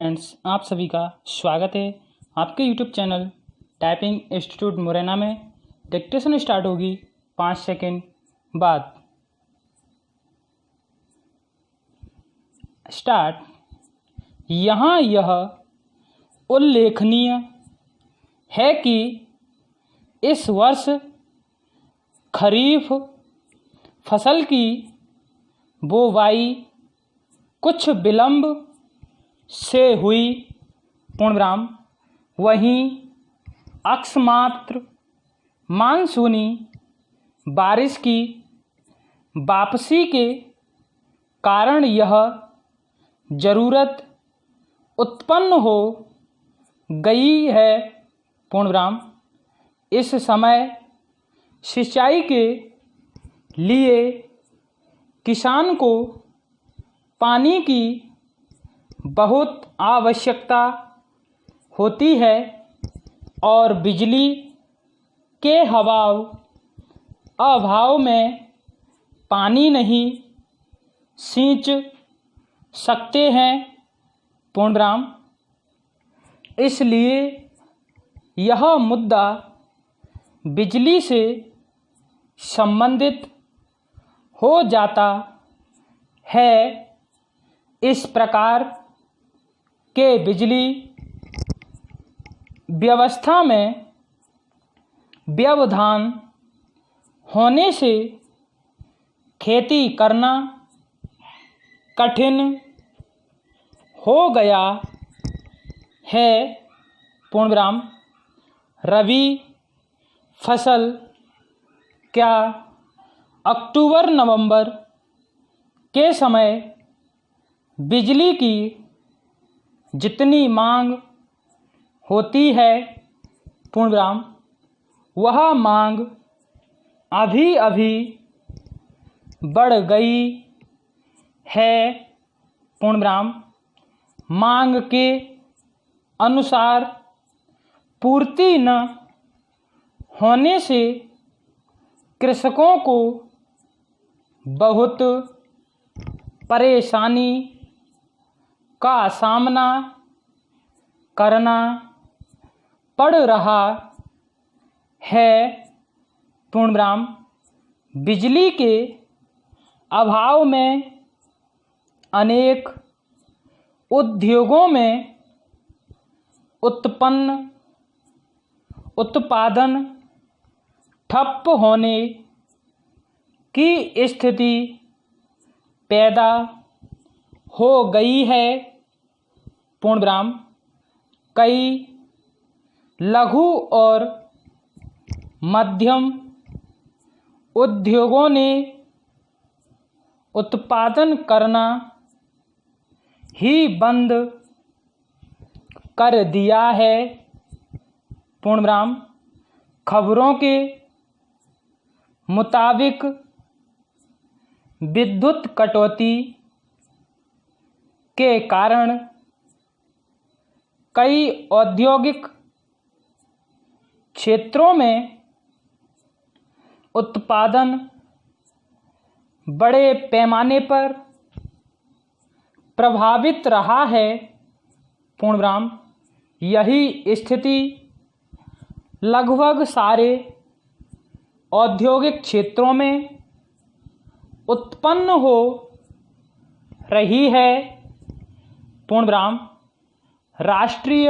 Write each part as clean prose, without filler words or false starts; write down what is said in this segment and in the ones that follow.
Friends, आप सभी का स्वागत है आपके YouTube channel typing institute Morena में। डिक्टेशन स्टार्ट होगी 5 सेकंड बाद। स्टार्ट। यहाँ यह उल्लेखनीय है कि इस वर्ष खरीफ फसल की बुवाई कुछ विलंब से हुई पूर्णविराम। वहीं अकस्मात मानसूनी बारिश की वापसी के कारण यह ज़रूरत उत्पन्न हो गई है पूर्णविराम। इस समय सिंचाई के लिए किसान को पानी की बहुत आवश्यकता होती है और बिजली के अभाव में पानी नहीं सींच सकते हैं पूर्णविराम। इसलिए यह मुद्दा बिजली से संबंधित हो जाता है। इस प्रकार के बिजली व्यवस्था में व्यवधान होने से खेती करना कठिन हो गया है पूर्णविराम। रबी फसल क्या अक्टूबर नवंबर के समय बिजली की जितनी मांग होती है पूर्णविराम, वह मांग अभी अभी बढ़ गई है पूर्णविराम। मांग के अनुसार पूर्ति न होने से कृषकों को बहुत परेशानी का सामना करना पड़ रहा है पूर्णविराम। बिजली के अभाव में अनेक उद्योगों में उत्पादन ठप होने की स्थिति पैदा हो गई है पूर्णविराम। कई लघु और मध्यम उद्योगों ने उत्पादन करना ही बंद कर दिया है पूर्णविराम। खबरों के मुताबिक विद्युत कटौती के कारण कई औद्योगिक क्षेत्रों में उत्पादन बड़े पैमाने पर प्रभावित रहा है पूर्णविराम। यही स्थिति लगभग सारे औद्योगिक क्षेत्रों में उत्पन्न हो रही है पूर्णविराम। राष्ट्रीय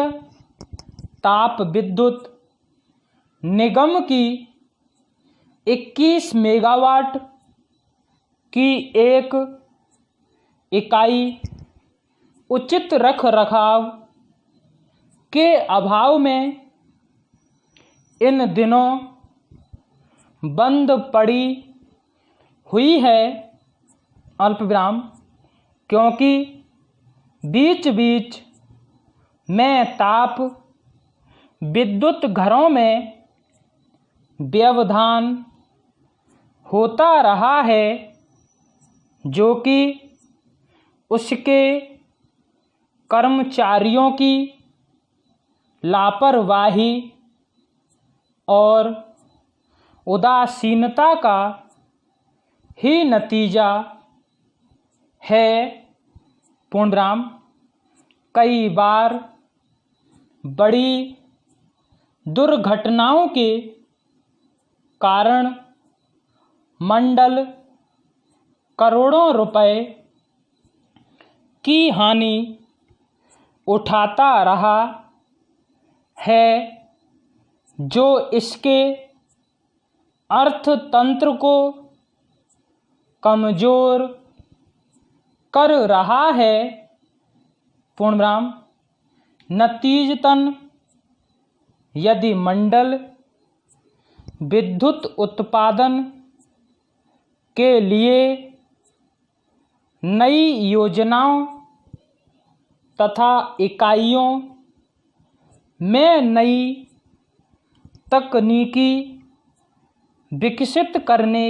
ताप विद्युत निगम की 21 मेगावाट की एक इकाई उचित रखरखाव के अभाव में इन दिनों बंद पड़ी हुई है अल्पविराम, क्योंकि बीच बीच में ताप विद्युत घरों में व्यवधान होता रहा है, जो कि उसके कर्मचारियों की लापरवाही और उदासीनता का ही नतीजा है पूर्णविराम। कई बार बड़ी दुर्घटनाओं के कारण मंडल करोड़ों रुपए की हानि उठाता रहा है, जो इसके अर्थतंत्र को कमज़ोर कर रहा है। पूर्णविराम। नतीजतन यदि मंडल विद्युत उत्पादन के लिए नई योजनाओं तथा इकाइयों में नई तकनीकी विकसित करने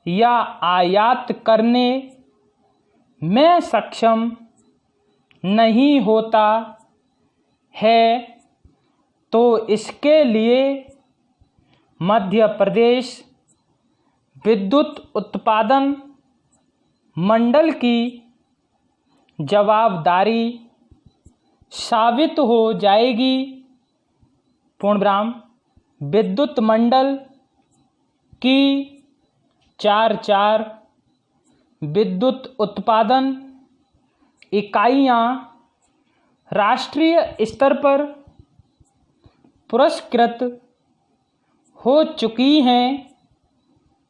या आयात करने में सक्षम नहीं होता है, तो इसके लिए मध्य प्रदेश विद्युत उत्पादन मंडल की जवाबदारी साबित हो जाएगी। पूर्णविराम। विद्युत मंडल की 4 विद्युत उत्पादन इकाइयाँ राष्ट्रीय स्तर पर पुरस्कृत हो चुकी हैं।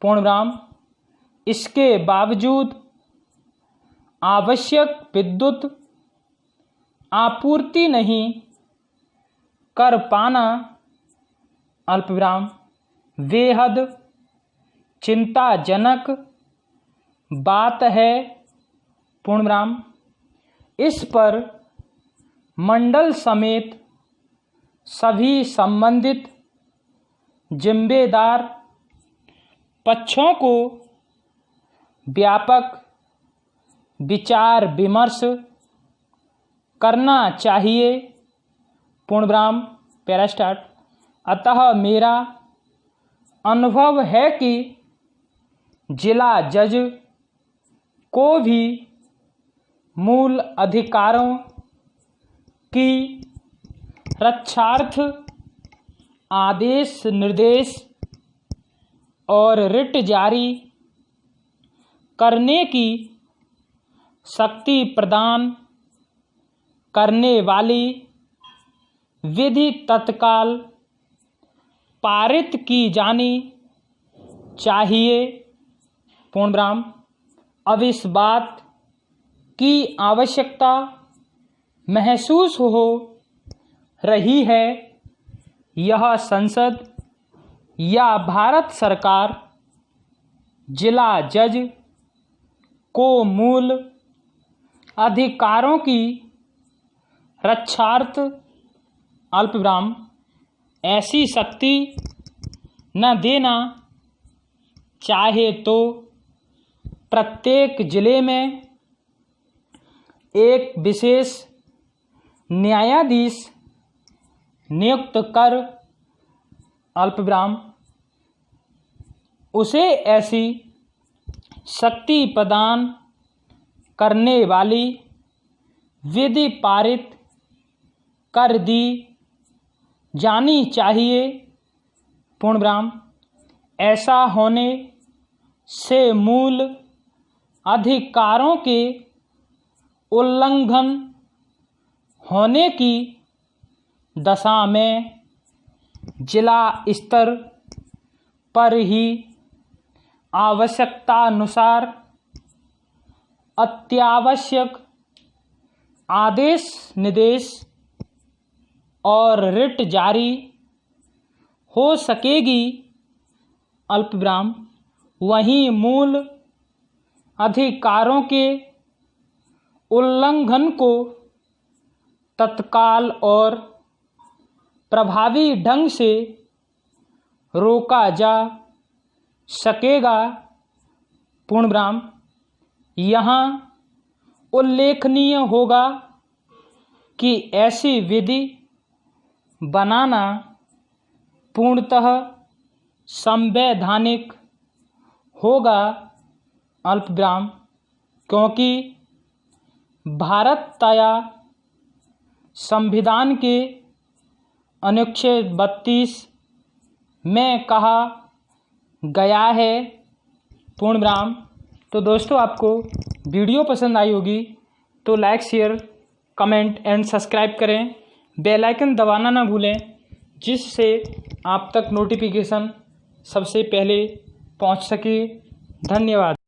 पूर्णविराम। इसके बावजूद आवश्यक विद्युत आपूर्ति नहीं कर पाना अल्पविराम बेहद चिंताजनक बात है। पूर्णविराम। इस पर मंडल समेत सभी संबंधित जिम्मेदार पक्षों को व्यापक विचार विमर्श करना चाहिए। पूर्णविराम। Para start. अतः मेरा अनुभव है कि जिला जज को भी मूल अधिकारों की रक्षार्थ आदेश निर्देश और रिट जारी करने की शक्ति प्रदान करने वाली विधि तत्काल पारित की जानी चाहिए। पूर्णविराम। अब इस बात की आवश्यकता महसूस हो रही है, यह संसद या भारत सरकार जिला जज को मूल अधिकारों की रक्षार्थ अल्पविराम ऐसी शक्ति न देना चाहे तो प्रत्येक जिले में एक विशेष न्यायाधीश नियुक्त कर अल्पविराम उसे ऐसी शक्ति प्रदान करने वाली विधि पारित कर दी जानी चाहिए। पूर्णविराम। ऐसा होने से मूल अधिकारों के उल्लंघन होने की दशा में जिला स्तर पर ही आवश्यकतानुसार अत्यावश्यक आदेश निर्देश और रिट जारी हो सकेगी। अल्पविराम। वहीं मूल अधिकारों के उल्लंघन को तत्काल और प्रभावी ढंग से रोका जा सकेगा। पूर्णविराम। यहाँ उल्लेखनीय होगा कि ऐसी विधि बनाना पूर्णतः संवैधानिक होगा। अल्पविराम। क्योंकि भारतीय संविधान के अनुच्छेद 32 में कहा गया है। पूर्ण विराम। तो दोस्तों, आपको वीडियो पसंद आई होगी तो like, share, comment and subscribe करें। बेल आइकन दबाना ना भूलें, जिससे आप तक नोटिफिकेशन सबसे पहले पहुंच सके। धन्यवाद।